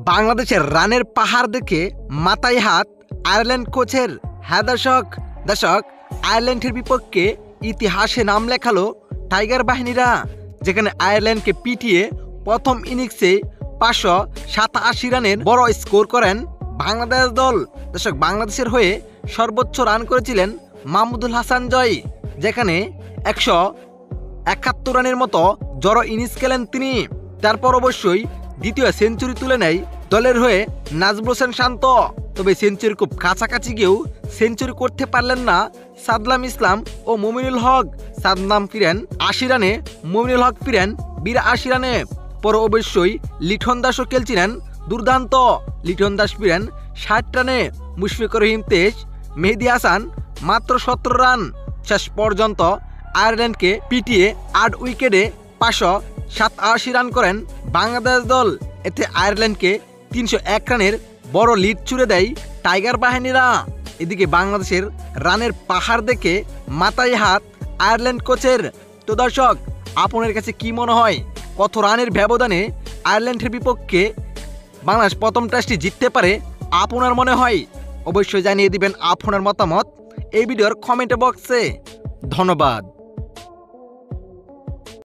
বাংলাদেশের রানের পাহাড় দেখে মাথায় হাত আয়ারল্যান্ড কোচের। হ্যাঁ দর্শক, আয়ারল্যান্ডের বিপক্ষে ইতিহাসে নাম লেখালো টাইগার বাহিনীরা, যেখানে আয়ারল্যান্ডকে পিটিয়ে প্রথম ইনিংসে 587 রানের বড় স্কোর করেন বাংলাদেশ দল। দর্শক, বাংলাদেশের হয়ে সর্বোচ্চ রান করেছিলেন মাহমুদুল হাসান জয়, যেখানে 171 রানের মতো জড়ো ইনিংস খেলেন তিনি। তারপর অবশ্যই দ্বিতীয় সেঞ্চুরি তুলে নেয় দলের হয়ে নাজমুল হোসেন শান্ত। তবে সেঞ্চুরি খুব কাছাকাছি গিয়েও সেঞ্চুরি করতে পারলেন না সাদলাম ইসলাম ও মুমিনুল হক। সাদলাম ফিরেন 80 রানে, মুমিনুল হক ফিরেন 82 রানে। পরে অবশ্যই লিটন দাসও খেলছিলেন দুর্দান্ত। লিটন দাস ফিরেন 60 রানে, মুশফিকুর রহিম 23, মেহেদী হাসান মাত্র 17 রান। শেষ পর্যন্ত আয়ারল্যান্ডকে পিটিয়ে 8 উইকেটে 587 রান করেন বাংলাদেশ দল। এতে আয়ারল্যান্ডকে 301 রানের বড় লিড ছুড়ে দেয় টাইগার বাহিনীরা। এদিকে বাংলাদেশের রানের পাহাড় দেখে মাথায় হাত আয়ারল্যান্ড কোচের। তো দর্শক, আপনার কাছে কি মনে হয়, কত রানের ব্যবধানে আয়ারল্যান্ডের বিপক্ষে বাংলাদেশ প্রথম টেস্টটি জিততে পারে আপনার মনে হয়? অবশ্যই জানিয়ে দিবেন আপনার মতামত এই ভিডিওর কমেন্ট বক্সে। ধন্যবাদ।